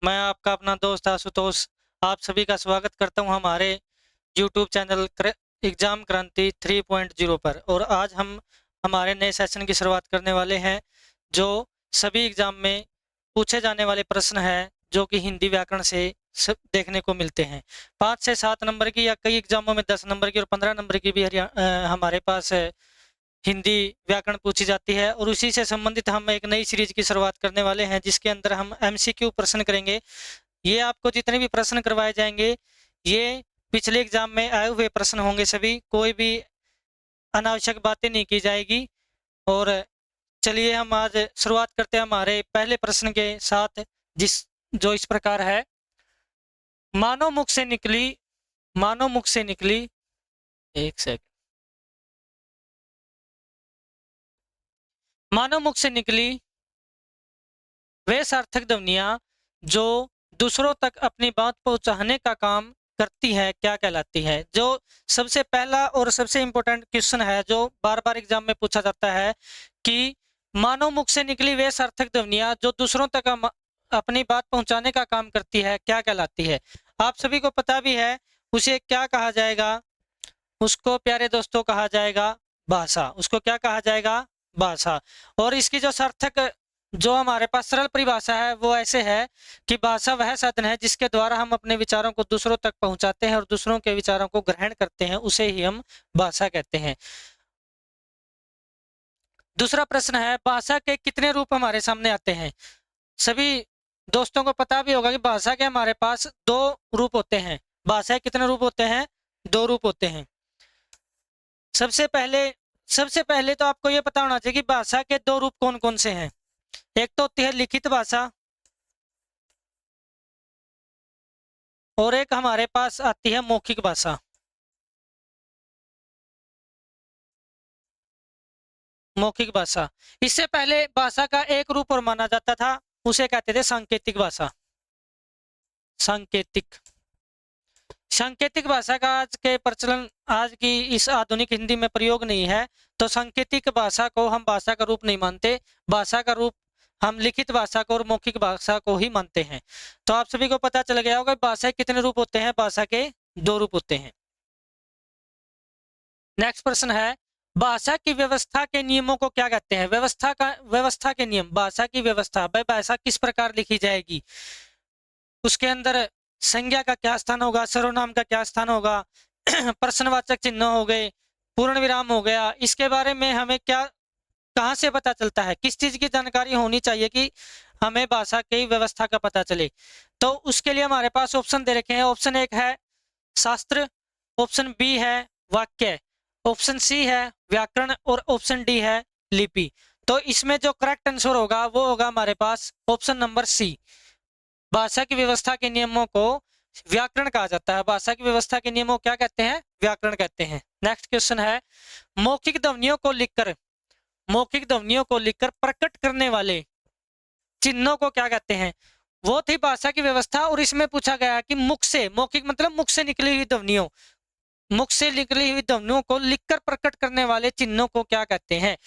मैं आपका अपना दोस्त आशुतोष आप सभी का स्वागत करता हूं हमारे YouTube चैनल एग्जाम क्रांति 3.0 पर। और आज हम हमारे नए सेशन की शुरुआत करने वाले हैं जो सभी एग्जाम में पूछे जाने वाले प्रश्न हैं जो कि हिंदी व्याकरण से देखने को मिलते हैं। 5 से 7 नंबर की या कई एग्जामों में 10 नंबर की और 15 नंबर की भी हमारे पास हिंदी व्याकरण पूछी जाती है। और उसी से संबंधित हम एक नई सीरीज की शुरुआत करने वाले हैं जिसके अंदर हम MCQ प्रश्न करेंगे। ये आपको जितने भी प्रश्न करवाए जाएंगे ये पिछले एग्जाम में आए हुए प्रश्न होंगे, सभी कोई भी अनावश्यक बातें नहीं की जाएगी। और चलिए हम आज शुरुआत करते हैं हमारे पहले प्रश्न के साथ, जो इस प्रकार है। मानव मुख से निकली एक सेकंड मानव मुख से निकली वे सार्थक ध्वनियां जो दूसरों तक अपनी बात पहुंचाने का काम करती है क्या कहलाती है। जो सबसे पहला और सबसे इंपॉर्टेंट क्वेश्चन है जो बार बार एग्जाम में पूछा जाता है कि मानव मुख से निकली वे सार्थक ध्वनियां जो दूसरों तक अपनी बात पहुंचाने का काम करती है क्या कहलाती है। आप सभी को पता भी है उसे क्या कहा जाएगा। उसको प्यारे दोस्तों कहा जाएगा भाषा। उसको क्या कहा जाएगा? भाषा। और इसकी जो सार्थक जो हमारे पास सरल परिभाषा है वो ऐसे है कि भाषा वह साधन है जिसके द्वारा हम अपने विचारों को दूसरों तक पहुंचाते हैं और दूसरों के विचारों को ग्रहण करते हैं, उसे ही हम भाषा कहते हैं। दूसरा प्रश्न है भाषा के कितने रूप हमारे सामने आते हैं। सभी दोस्तों को पता भी होगा कि भाषा के हमारे पास 2 रूप होते हैं। भाषा के कितने रूप होते हैं? 2 रूप होते हैं। सबसे पहले तो आपको यह पता होना चाहिए कि भाषा के 2 रूप कौन कौन से हैं। एक तो होती है लिखित भाषा और एक हमारे पास आती है मौखिक भाषा। मौखिक भाषा। इससे पहले भाषा का एक रूप और माना जाता था, उसे कहते थे सांकेतिक भाषा। सांकेतिक भाषा का आज के प्रचलन आज की इस आधुनिक हिंदी में प्रयोग नहीं है, तो सांकेतिक भाषा को हम भाषा का रूप नहीं मानते। भाषा का रूप हम लिखित भाषा को और मौखिक भाषा को ही मानते हैं। तो आप सभी को पता चल गया होगा भाषा के कितने रूप होते हैं। भाषा के 2 रूप होते हैं। नेक्स्ट प्रश्न है भाषा की व्यवस्था के नियमों को क्या कहते हैं। व्यवस्था के नियम। भाषा की व्यवस्था, भाई भाषा किस प्रकार लिखी जाएगी, उसके अंदर संज्ञा का क्या स्थान होगा, सर्वनाम का क्या स्थान होगा, प्रश्नवाचक चिन्ह हो गए, पूर्ण विराम हो गया, इसके बारे में हमें क्या कहां से पता चलता है, किस चीज की जानकारी होनी चाहिए कि हमें भाषा की व्यवस्था का पता चले। तो उसके लिए हमारे पास ऑप्शन दे रखे हैं। ऑप्शन 1 है शास्त्र, ऑप्शन बी है वाक्य, ऑप्शन सी है व्याकरण और ऑप्शन डी है लिपि। तो इसमें जो करेक्ट आंसर होगा वो होगा हमारे पास ऑप्शन नंबर सी। भाषा की व्यवस्था के नियमों को व्याकरण कहा जाता है। भाषा की व्यवस्था के नियमों को क्या कहते हैं? व्याकरण कहते हैं। नेक्स्ट क्वेश्चन है मौखिक ध्वनियों को लिखकर प्रकट करने वाले चिन्हों को क्या कहते हैं। वो थी भाषा की व्यवस्था। और इसमें पूछा गया कि मौखिक मतलब मुख से निकली हुई ध्वनियों को लिखकर प्रकट करने वाले चिन्हों को क्या कहते हैं।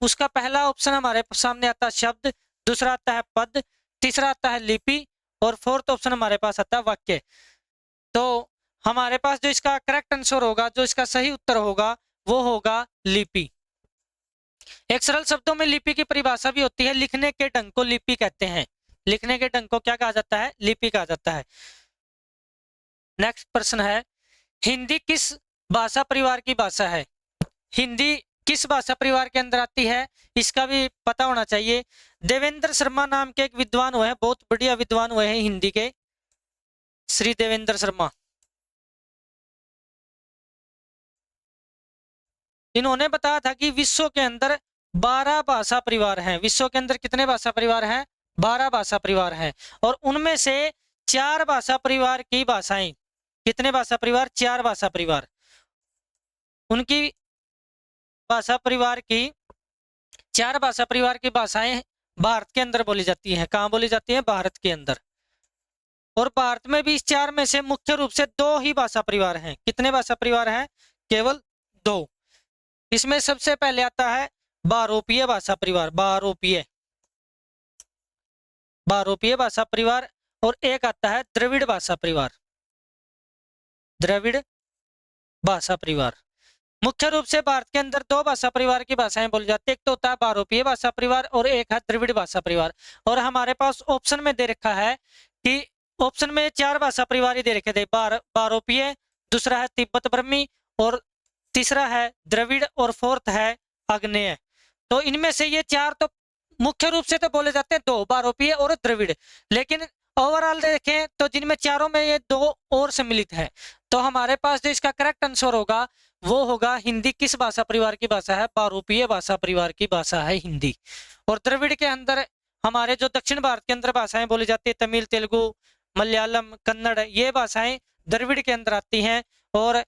उसका पहला ऑप्शन हमारे सामने आता है शब्द, दूसरा आता है पद, तीसरा आता है लिपि और फोर्थ ऑप्शन हमारे पास आता है वाक्य। तो हमारे पास जो इसका करेक्ट आंसर होगा, जो इसका सही उत्तर होगा वो होगा लिपि। एक सरल शब्दों में लिपि की परिभाषा भी होती है। लिखने के ढंग को लिपि कहते हैं। लिखने के ढंग को क्या कहा जाता है? लिपि कहा जाता है। नेक्स्ट प्रश्न है हिंदी किस भाषा परिवार की भाषा है। हिंदी किस भाषा परिवार के अंदर आती है, इसका भी पता होना चाहिए। देवेंद्र शर्मा नाम के एक विद्वान हुए हैं, बहुत बढ़िया विद्वान हुए हैं हिंदी के, श्री देवेंद्र शर्मा। इन्होंने बताया था कि विश्व के अंदर 12 भाषा परिवार हैं। विश्व के अंदर कितने भाषा परिवार हैं? 12 भाषा परिवार हैं। और उनमें से 4 भाषा परिवार की भाषाएं, कितने भाषा परिवार? 4 भाषा परिवार। उनकी भाषा परिवार की 4 भाषा परिवार की भाषाएं भारत के अंदर बोली जाती हैं। कहां बोली जाती है? भारत के अंदर। और भारत में भी इस 4 में से मुख्य रूप से 2 ही भाषा परिवार हैं। कितने भाषा परिवार हैं? केवल 2। इसमें सबसे पहले आता है बहुरूपीय भाषा परिवार। बहुरूपीय भाषा परिवार। और एक आता है द्रविड़ भाषा परिवार। द्रविड़ भाषा परिवार। मुख्य रूप से भारत के अंदर दो भाषा परिवार की भाषाएं बोली जाती है, एक तो होता है बहुरूपीय भाषा परिवार और एक है द्रविड़ भाषा परिवार। और हमारे पास ऑप्शन में दे रखा है कि ऑप्शन में चार भाषा परिवार ही दे रखे थे, बहुरूपीय, दूसरा है तिब्बत ब्रह्मी, और तीसरा है द्रविड़, और फोर्थ है आग्नेय। तो इनमें से ये चार तो मुख्य रूप से तो बोले जाते हैं दो, बहुरूपीय और द्रविड़, लेकिन ओवरऑल देखें तो जिनमें चारों में ये दो और सम्मिलित है। तो हमारे पास जो इसका करेक्ट आंसर होगा वो होगा हिंदी किस भाषा परिवार की भाषा है? बहुरूपीय भाषा परिवार की भाषा है हिंदी। और द्रविड़ के अंदर हमारे जो दक्षिण भारत के अंदर भाषाएं बोली जाती है, तमिल, तेलुगु, मलयालम, कन्नड़, ये भाषाएं द्रविड़ के अंदर आती हैं, और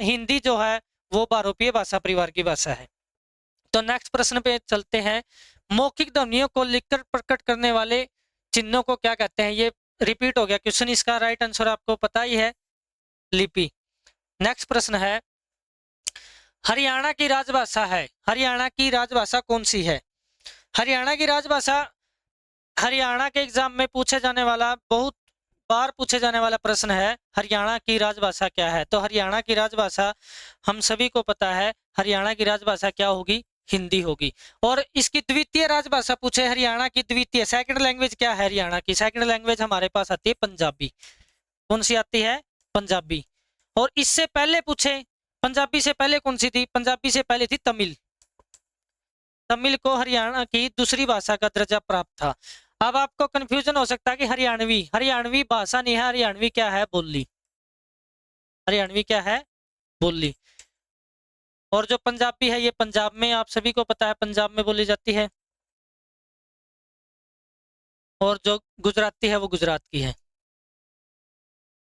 हिंदी जो है वो बहुरूपीय भाषा परिवार की भाषा है। तो नेक्स्ट प्रश्न पे चलते हैं। मौखिक ध्वनियों को लिखकर प्रकट करने वाले चिन्हों को क्या कहते हैं? ये रिपीट हो गया क्वेश्चन, इसका राइट आंसर आपको पता ही है, लिपि। नेक्स्ट प्रश्न है, हरियाणा की राजभाषा है, हरियाणा की राजभाषा कौन सी है? हरियाणा की राजभाषा, हरियाणा के एग्जाम में पूछे जाने वाला, बहुत बार पूछे जाने वाला प्रश्न है, हरियाणा की राजभाषा क्या है? तो हरियाणा की राजभाषा हम सभी को पता है, हरियाणा की राजभाषा क्या होगी? हिंदी होगी। और इसकी द्वितीय राजभाषा पूछे, हरियाणा की द्वितीय सेकंड लैंग्वेज क्या है हरियाणा की? सेकंड लैंग्वेज हमारे पास आती है पंजाबी। कौन सी आती है? पंजाबी। और इससे पहले पूछे, पंजाबी से पहले कौन सी थी? पंजाबी से पहले थी तमिल। तमिल को हरियाणा की दूसरी भाषा का दर्जा प्राप्त था। अब आपको कंफ्यूजन हो सकता है कि हरियाणवी, हरियाणवी भाषा नहीं है, हरियाणवी क्या है? बोली। हरियाणवी क्या है? बोली। और जो पंजाबी है ये पंजाब में, आप सभी को पता है, पंजाब में बोली जाती है। और जो गुजराती है वो गुजरात की है।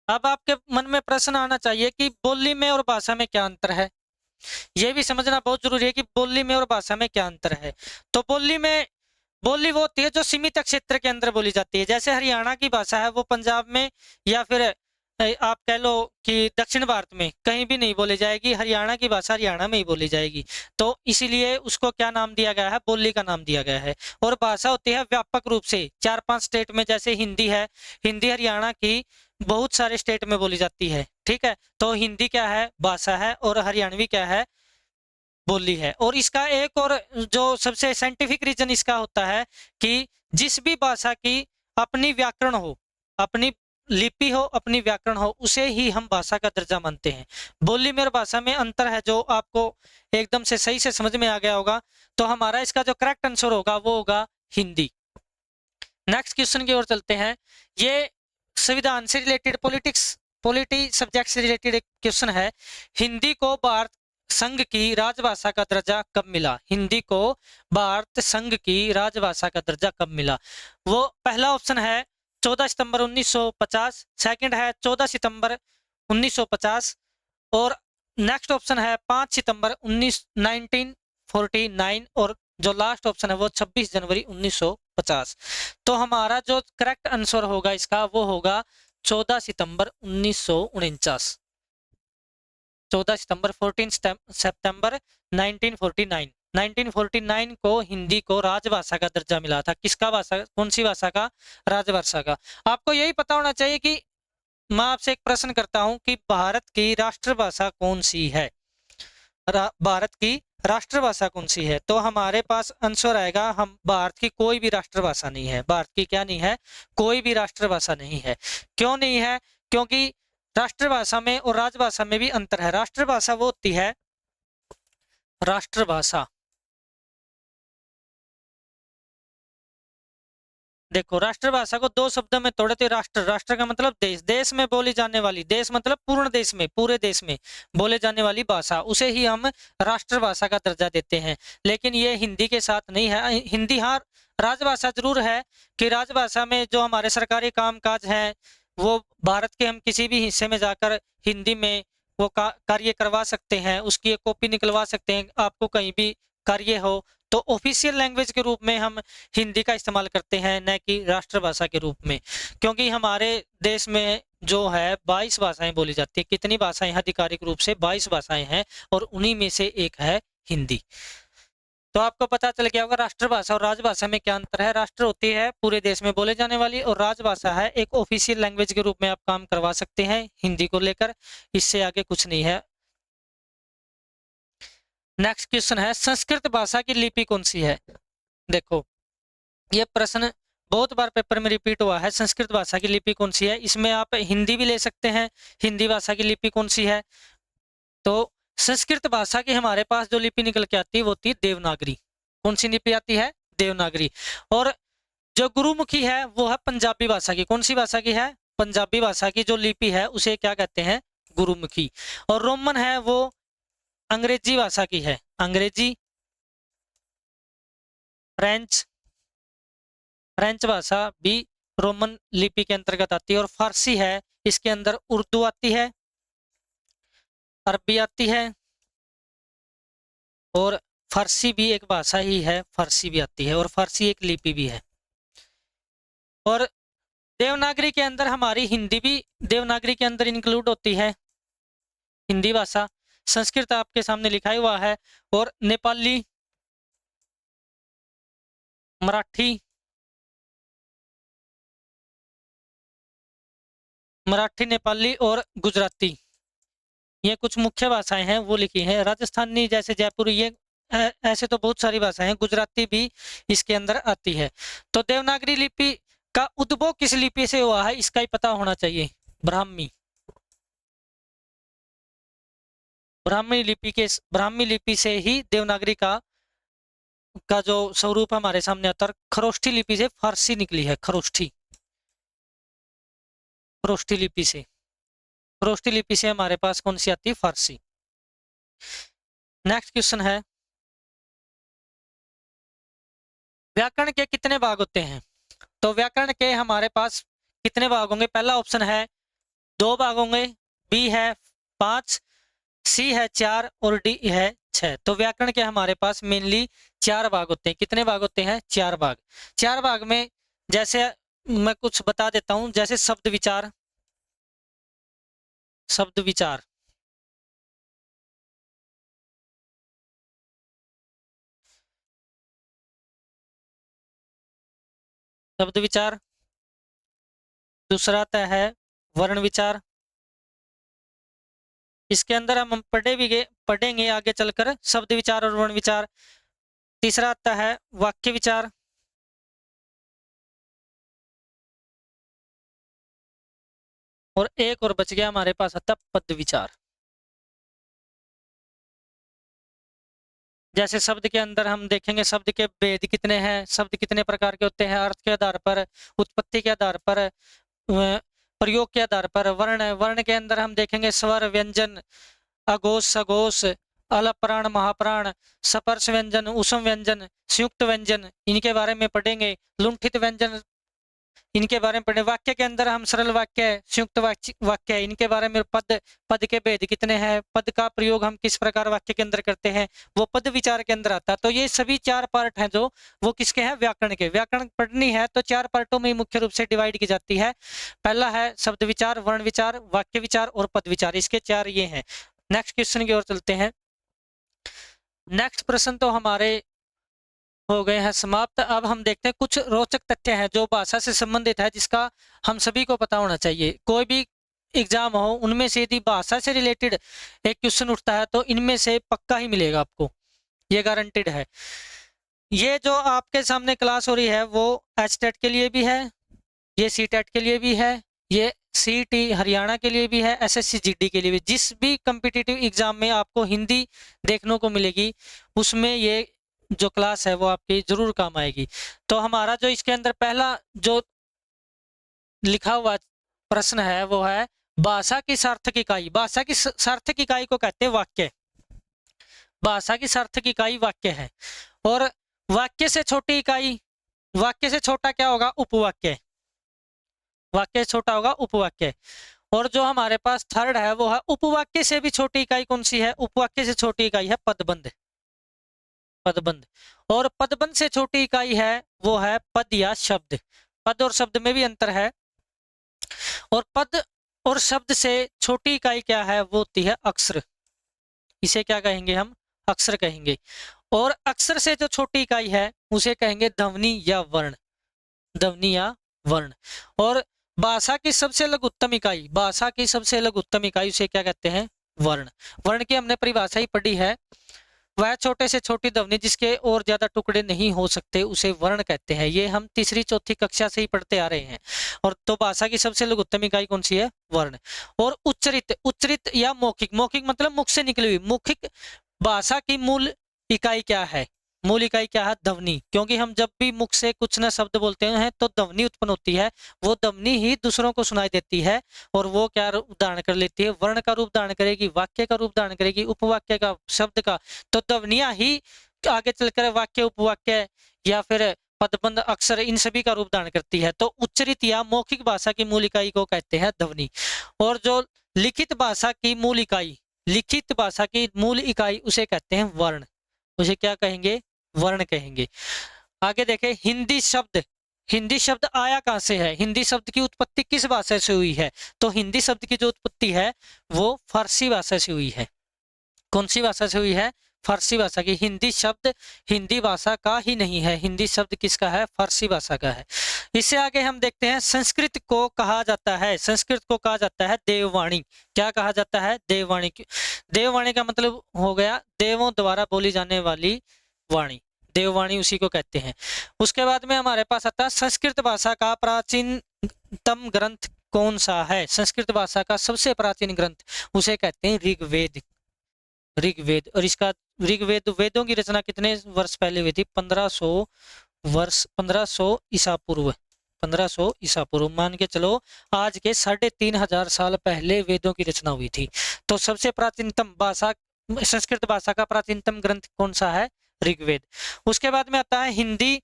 अब आपके मन में प्रश्न आना चाहिए कि बोली में और भाषा में क्या अंतर है? यह भी समझना बहुत जरूरी है कि बोली में और भाषा में क्या अंतर है। तो बोली में, बोली वो होती है जो सीमित क्षेत्र के अंदर बोली जाती है। जैसे हरियाणा की भाषा है वो पंजाब में या फिर आप कह लो कि दक्षिण भारत में कहीं भी नहीं बोली जाएगी, हरियाणा की भाषा हरियाणा में ही बोली जाएगी। तो इसीलिए उसको क्या नाम दिया गया है? बोली का नाम दिया गया है। और भाषा होती है व्यापक रूप से 4-5 स्टेट में, जैसे हिंदी है, हिंदी हरियाणा की बहुत सारे स्टेट में बोली जाती है, ठीक है। तो हिंदी क्या है? भाषा है, और हरियाणवी क्या है? बोली है। और इसका एक और जो सबसे साइंटिफिक रीजन इसका होता है कि जिस भी भाषा की अपनी व्याकरण हो, अपनी लिपि हो, अपनी व्याकरण हो, उसे ही हम भाषा का दर्जा मानते हैं। बोली में और भाषा में अंतर है, जो आपको एकदम से सही से समझ में आ गया होगा। तो हमारा इसका जो करेक्ट आंसर होगा वो होगा हिंदी। नेक्स्ट क्वेश्चन की ओर चलते हैं। ये संविधान से रिलेटेड, पॉलिटी सब्जेक्ट से रिलेटेड एक क्वेश्चन है। हिंदी को भारत संघ की राजभाषा का दर्जा कब मिला? हिंदी को भारत संघ की राजभाषा का दर्जा कब मिला? वो पहला ऑप्शन है 14 सितंबर 1950, सेकंड है 14 सितंबर 1950, और नेक्स्ट ऑप्शन है 5 सितंबर 1949, और जो लास्ट ऑप्शन है वो 26 जनवरी 1950। तो हमारा जो करेक्ट आंसर होगा इसका वो होगा 14 सितंबर 1949। 14 सितंबर 14 सितंबर 1949। 1949 को हिंदी को राजभाषा का दर्जा मिला था। किसका भाषा? कौन सी भाषा का? राजभाषा का। आपको यही पता होना चाहिए कि मैं आपसे एक प्रश्न करता हूं कि भारत की राष्ट्रभाषा कौन सी है? भारत की राष्ट्रभाषा कौन सी है? तो हमारे पास आंसर आएगा, हम भारत की कोई भी राष्ट्रभाषा नहीं है। भारत की क्या नहीं है? कोई भी राष्ट्रभाषा नहीं है। क्यों नहीं है? क्योंकि राष्ट्रभाषा में और राजभाषा में भी अंतर है। राष्ट्रभाषा वो होती है, राष्ट्रभाषा देखो, राष्ट्रभाषा को दो शब्दों में तोड़े तो राष्ट्र, राष्ट्र का मतलब देश, देश में बोली जाने वाली, देश मतलब पूर्ण देश में, पूरे देश में बोले जाने वाली भाषा, उसे ही हम राष्ट्रभाषा का दर्जा देते हैं। लेकिन ये हिंदी के साथ नहीं है। हिंदी हाँ राजभाषा जरूर है कि राजभाषा में जो हमारे सरकारी कामकाज हैं वो भारत के हम किसी भी हिस्से में जाकर हिंदी में वो कार्य करवा सकते हैं, उसकी एक कॉपी निकलवा सकते हैं। आपको कहीं भी कार्य हो तो ऑफिशियल लैंग्वेज के रूप में हम हिंदी का इस्तेमाल करते हैं, न कि राष्ट्रभाषा के रूप में। क्योंकि हमारे देश में जो है 22 भाषाएं बोली जाती है। कितनी भाषाएं? आधिकारिक रूप से 22 भाषाएं हैं, और उन्हीं में से एक है हिंदी। तो आपको पता चल गया होगा राष्ट्रभाषा और राजभाषा में क्या अंतर है। राष्ट्र होती है पूरे देश में बोले जाने वाली, और राजभाषा है एक ऑफिशियल लैंग्वेज के रूप में आप काम करवा सकते हैं हिंदी को लेकर, इससे आगे कुछ नहीं है। नेक्स्ट क्वेश्चन है, संस्कृत भाषा की लिपि कौन सी है। देखो ये प्रश्न बहुत बार पेपर में रिपीट हुआ है, संस्कृत भाषा की लिपि कौन सी है। इसमें आप हिंदी भी ले सकते हैं, हिंदी भाषा की लिपि कौन सी है। तो संस्कृत भाषा की हमारे पास जो लिपि निकल के आती है वो होती है देवनागरी। कौन सी लिपि आती है, देवनागरी। और जो गुरुमुखी है वो है पंजाबी भाषा की। कौन सी भाषा की है, पंजाबी भाषा की जो लिपि है उसे क्या कहते हैं, गुरुमुखी। और रोमन है वो अंग्रेजी भाषा की है, अंग्रेजी। फ्रेंच, फ्रेंच भाषा भी रोमन लिपि के अंतर्गत आती है। और फारसी है, इसके अंदर उर्दू आती है, अरबी आती है, और फारसी भी एक भाषा ही है, फारसी भी आती है, और फारसी एक लिपि भी है। और देवनागरी के अंदर हमारी हिंदी भी देवनागरी के अंदर इंक्लूड होती है, हिंदी भाषा। संस्कृत आपके सामने लिखा हुआ है, और नेपाली, मराठी, मराठी, नेपाली और गुजराती, ये कुछ मुख्य भाषाएं हैं वो लिखी हैं। राजस्थानी जैसे जयपुरी, ये ऐसे तो बहुत सारी भाषाएं हैं, गुजराती भी इसके अंदर आती है। तो देवनागरी लिपि का उद्भव किस लिपि से हुआ है, इसका ही पता होना चाहिए। ब्राह्मी, ब्राह्मी लिपि से ही देवनागरी का जो स्वरूप हमारे सामने आता है। खरोष्ठी लिपि से फारसी निकली है, खरोष्ठी, खरोष्ठी लिपि से, खरोष्ठी लिपि से हमारे पास कौन सी आती है, फारसी। नेक्स्ट क्वेश्चन है, व्याकरण के कितने भाग होते हैं। तो व्याकरण के हमारे पास कितने भाग होंगे, पहला ऑप्शन है 2 भाग होंगे, बी है 5, सी है 4 और डी है 6। तो व्याकरण के हमारे पास मेनली 4 भाग होते हैं। कितने भाग होते हैं, 4 भाग। 4 भाग में जैसे मैं कुछ बता देता हूं, जैसे शब्द विचार, शब्द विचार, शब्द विचार। दूसरा आता है वर्ण विचार, इसके अंदर हम पढ़ेंगे आगे चलकर शब्द विचार और वर्ण विचार। तीसरा आता है वाक्य विचार, और एक और बच गया हमारे पास आता है पद विचार। जैसे शब्द के अंदर हम देखेंगे शब्द के भेद कितने हैं, शब्द कितने प्रकार के होते हैं, अर्थ के आधार पर, उत्पत्ति के आधार पर, प्रयोग के आधार पर। वर्ण, वर्ण के अंदर हम देखेंगे स्वर, व्यंजन, अघोष, सघोष, अलप्राण, महाप्राण, सपर्श व्यंजन, उसम व्यंजन, संयुक्त व्यंजन, इनके बारे में पढ़ेंगे। लुंठित व्यंजन, इनके बारे में पढ़े। वाक्य के अंदर हम सरल वाक्य, संयुक्त वाक्य, इनके बारे में, पद, पद के भेद कितने हैं, पद का प्रयोग हम किस प्रकार वाक्य के अंदर करते हैं, वो पद विचार के अंदर आता है। तो ये सभी 4 पार्ट हैं जो वो किसके हैं, व्याकरण के। व्याकरण पढ़नी है तो 4 पार्टों में मुख्य रूप से डिवाइड की जाती है। पहला है शब्द विचार, वर्ण विचार, वाक्य विचार और पद विचार, इसके 4 ये हैं। नेक्स्ट क्वेश्चन की ओर चलते हैं। नेक्स्ट प्रश्न तो हमारे हो गए हैं समाप्त। अब हम देखते हैं कुछ रोचक तथ्य हैं जो भाषा से संबंधित है, जिसका हम सभी को पता होना चाहिए। कोई भी एग्जाम हो उनमें से यदि भाषा से रिलेटेड एक क्वेश्चन उठता है तो इनमें से पक्का ही मिलेगा आपको, ये गारंटेड है। ये जो आपके सामने क्लास हो रही है वो एचटेट के लिए भी है, ये सीटेट के लिए भी है, ये सीटी हरियाणा के लिए भी है, एसएससी जीडी के लिए भी। जिस भी कम्पिटिटिव एग्जाम में आपको हिंदी देखने को मिलेगी उसमें ये जो क्लास है वो आपकी जरूर काम आएगी। तो हमारा जो इसके अंदर पहला जो लिखा हुआ प्रश्न है वो है भाषा की सार्थक इकाई। भाषा की सार्थक इकाई को कहते हैं वाक्य। भाषा की सार्थक इकाई वाक्य है। और वाक्य से छोटी इकाई, वाक्य से छोटा क्या होगा, उपवाक्य। वाक्य से छोटा होगा उपवाक्य। और जो हमारे पास थर्ड है वो है उपवाक्य से भी छोटी इकाई कौन सी है, उपवाक्य से छोटी इकाई है पदबंध, पदबंध। और पदबंध से छोटी इकाई है वो है पद या शब्द। पद और शब्द में भी अंतर है। और पद और शब्द से छोटी इकाई क्या है, वो होती है अक्षर। इसे क्या कहेंगे हम, अक्षर कहेंगे। और अक्षर से जो छोटी इकाई है उसे कहेंगे ध्वनि या वर्ण, ध्वनि या वर्ण। और भाषा की सबसे लघुत्तम इकाई, भाषा की सबसे लघुत्तम इकाई उसे क्या कहते हैं? वर्ण। वर्ण की हमने परिभाषा ही पढ़ी है, वह छोटे से छोटी ध्वनि जिसके और ज्यादा टुकड़े नहीं हो सकते उसे वर्ण कहते हैं। ये हम तीसरी चौथी कक्षा से ही पढ़ते आ रहे हैं। और तो भाषा की सबसे लघुत्तम इकाई कौन सी है? वर्ण। और उच्चरित, उच्चरित या मौखिक, मौखिक मतलब मुख से निकली हुई, मौखिक भाषा की मूल इकाई क्या है? मूल इकाई क्या है? ध्वनि। क्योंकि हम जब भी मुख से कुछ ना शब्द बोलते हैं तो ध्वनि उत्पन्न होती है, वो ध्वनि ही दूसरों को सुनाई देती है और वो क्या रूप धारण कर लेती है? वर्ण का रूप धारण करेगी, वाक्य का रूप धारण करेगी, उपवाक्य का, शब्द का। तो ध्वनियां ही आगे चलकर वाक्य, उपवाक्य या फिर पदबंध, अक्षर, इन सभी का रूप धारण करती है। तो उच्चरित या मौखिक भाषा की मूल इकाई को कहते हैं ध्वनि। और जो लिखित भाषा की मूल इकाई, लिखित भाषा की मूल इकाई उसे कहते हैं वर्ण। उसे क्या कहेंगे? वर्ण कहेंगे। आगे देखें, हिंदी शब्द, हिंदी शब्द आया कहां से है? हिंदी शब्द की उत्पत्ति किस भाषा से हुई है? तो हिंदी शब्द की जो उत्पत्ति है वो फारसी भाषा से हुई है। कौन सी भाषा से हुई है? फारसी भाषा की। हिंदी शब्द हिंदी भाषा का ही नहीं है, हिंदी शब्द किसका है? फारसी भाषा का है। इससे आगे हम देखते हैं, संस्कृत को कहा जाता है, संस्कृत को कहा जाता है देववाणी। क्या कहा जाता है? देववाणी। देववाणी का मतलब हो गया देवों द्वारा बोली जाने वाली वाणी, देववाणी उसी को कहते हैं। उसके बाद में हमारे पास आता है, संस्कृत भाषा का प्राचीनतम ग्रंथ कौन सा है? संस्कृत भाषा का सबसे प्राचीन ग्रंथ उसे कहते हैं ऋग्वेद, ऋग्वेद। और इसका ऋग्वेद, वेदों की रचना कितने वर्ष पहले हुई थी? 1500 वर्ष, 1500 ईसा पूर्व, 1500 ईसा पूर्व। मान के चलो आज के 3500 साल पहले वेदों की रचना हुई थी। तो सबसे प्राचीनतम भाषा, संस्कृत भाषा का प्राचीनतम ग्रंथ कौन सा है? ऋग्वेद। उसके बाद में आता है, हिंदी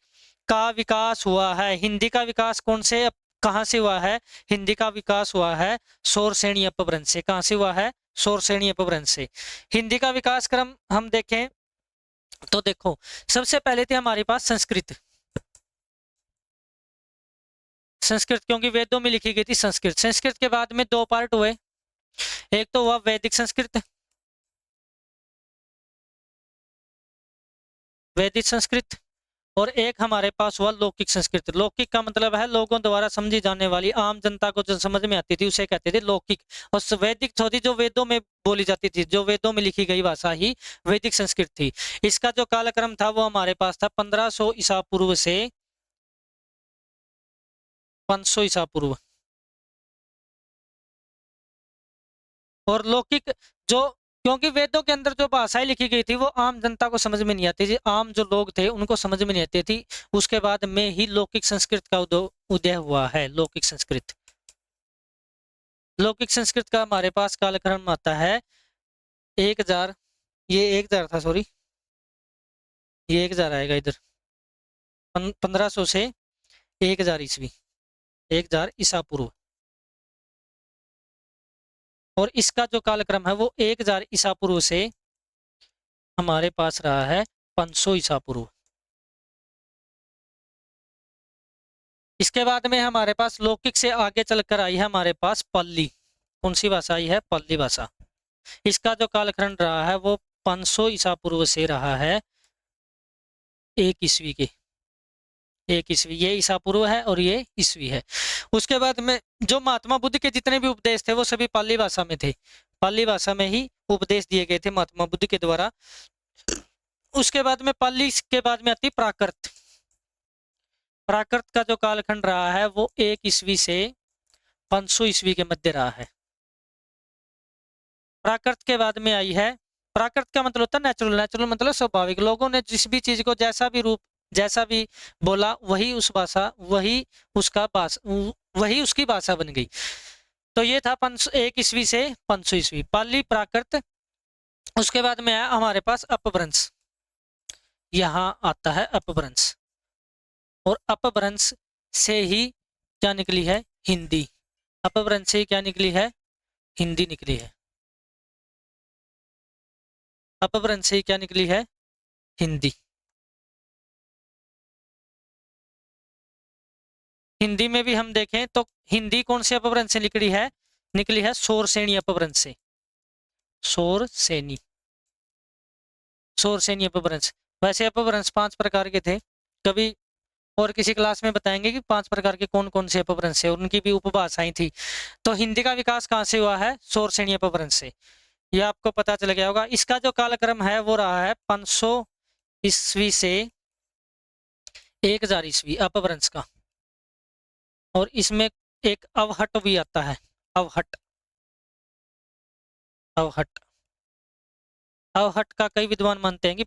का विकास हुआ है। हिंदी का विकास कौन से, कहां से हुआ है? हिंदी का विकास हुआ है सौर श्रेणी अपभ्रंश से। कहां से हुआ है? सौर श्रेणी अपभ्रंश से। हिंदी का विकास क्रम हम देखें तो देखो, सबसे पहले थे हमारे पास संस्कृत, संस्कृत क्योंकि वेदों में लिखी गई थी संस्कृत। संस्कृत के बाद में दो पार्ट हुए, एक तो हुआ वैदिक संस्कृत, वैदिक संस्कृत, और एक हमारे पास हुआ लौकिक संस्कृत। लौकिक का मतलब है लोगों द्वारा समझी जाने वाली, आम जनता को जो समझ में आती थी उसे कहते थे लौकिक। और वैदिक थी जो वेदों में बोली जाती थी, जो वेदों में लिखी गई भाषा ही वैदिक संस्कृत थी। इसका जो कालक्रम था वो हमारे पास था 1500 ईसा पूर्व से 500 ईसा पूर्व। और लौकिक जो, क्योंकि वेदों के अंदर जो भाषाएं लिखी गई थी वो आम जनता को समझ में नहीं आती थी, आम जो लोग थे उनको समझ में नहीं आती थी। उसके बाद में ही लौकिक संस्कृत का उदय हुआ है, लौकिक संस्कृत। लौकिक संस्कृत का हमारे पास कालक्रम आता है 1000, ये 1000 था, सॉरी, ये 1000 आएगा इधर, 1500 से 1000 ईस्वी, 1000 ईसा पूर्व। और इसका जो कालक्रम है वो 1000 ईसा पूर्व से हमारे पास रहा है 500 ईसा पूर्व। इसके बाद में हमारे पास लौकिक से आगे चलकर आई है हमारे पास पाली। कौन सी भाषा आई है? पाली भाषा। इसका जो कालखंड रहा है वो 500 ईसा पूर्व से रहा है 1 ईस्वी के, 1 ईस्वी। ये ईसा पूर्व है और ये ईस्वी है। उसके बाद में जो महात्मा बुद्ध के जितने भी उपदेश थे वो सभी पाली भाषा में थे, पाली भाषा में ही उपदेश दिए गए थे महात्मा बुद्ध के द्वारा। उसके बाद में पाली के बाद में आती प्राकृत। प्राकृत का जो कालखंड रहा है वो 1 ईस्वी से 500 ईस्वी के मध्य रहा है। प्राकृत के बाद में आई है, प्राकृत का मतलब होता है नेचुरल, नेचुरल मतलब स्वाभाविक। लोगों ने जिस भी चीज को जैसा भी रूप, जैसा भी बोला वही उस भाषा, वही उसका भाषा, वही उसकी भाषा बन गई। तो ये था 1 ईस्वी से 500 ईस्वी, पाली, प्राकृत। उसके बाद में आया हमारे पास अपभ्रंश। यहाँ आता है अपभ्रंश, और अपभ्रंश से ही क्या निकली है? हिंदी। अपभ्रंश से क्या निकली है? हिंदी निकली है। अपभ्रंश से क्या निकली है? हिंदी। हिंदी में भी हम देखें तो हिंदी कौन से अपभ्रंश से निकली है? निकली है सौर श्रेणी अपभ्रंश से, सौर श्रेणी, सौर श्रेणी अपभ्रंश। वैसे अपभ्रंश 5 प्रकार के थे, कभी और किसी क्लास में बताएंगे कि 5 प्रकार के कौन कौन से अपभ्रंश है, उनकी भी उपभाषाएं थी। तो हिंदी का विकास कहाँ से हुआ है? शोर श्रेणी अपभ्रंश से, ये आपको पता चल गया होगा। इसका जो कालक्रम है वो रहा है 500 ईस्वी से 1000 ईस्वी अपभ्रंश का। और इसमें एक अवहट भी आता है, अवहट। अवहट अवहट का कई विद्वान मानते हैं कि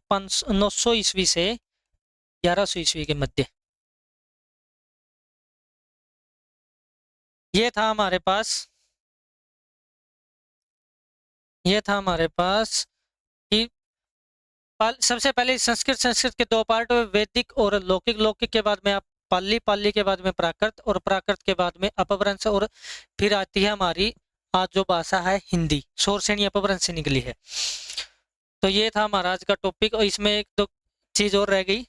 900 ईस्वी से 1100 ईस्वी के मध्य। ये था हमारे पास कि सबसे पहले संस्कृत के दो पार्ट हुए, वैदिक और लौकिक। लौकिक के बाद में आप पाली, पाली के बाद में प्राकृत, और प्राकृत के बाद में अपभ्रंश, और फिर आती है हमारी आज जो भाषा है हिंदी, शोर श्रेणी अपभ्रंश से निकली है। तो ये था हमारा आज का टॉपिक। और इसमें एक दो चीज और रह गई,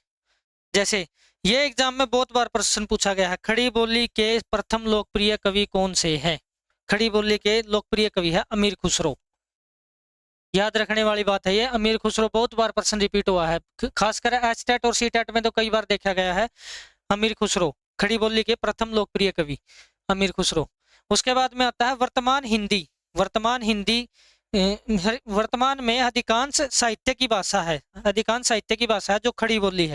जैसे ये एग्जाम में बहुत बार प्रश्न पूछा गया है, खड़ी बोली के प्रथम लोकप्रिय कवि कौन से हैं? खड़ी बोली के लोकप्रिय कवि है अमीर खुसरो। याद रखने वाली बात है ये, अमीर खुसरो बहुत बार प्रश्न रिपीट हुआ है, खासकर एचटेट और सीटेट में तो कई बार देखा गया है। अमीर खुसरो खड़ी बोली के प्रथम लोकप्रिय कवि अमीर खुसरो। उसके बाद में आता है वर्तमान हिंदी। वर्तमान में अधिकांश साहित्य की भाषा है जो खड़ी बोली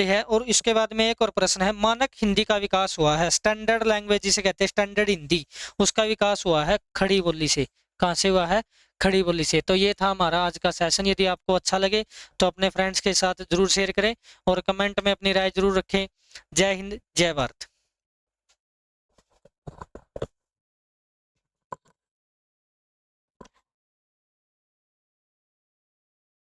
है। और इसके बाद में एक और प्रश्न है, मानक हिंदी का विकास हुआ है, स्टैंडर्ड लैंग्वेज जिसे कहते हैं, स्टैंडर्ड हिंदी, उसका विकास हुआ है खड़ी बोली से। कहाँ से हुआ है? खड़ी बोली से। तो ये था हमारा आज का सेशन। यदि आपको अच्छा लगे तो अपने फ्रेंड्स के साथ जरूर शेयर करें और कमेंट में अपनी राय जरूर रखें। जय हिंद, जय भारत।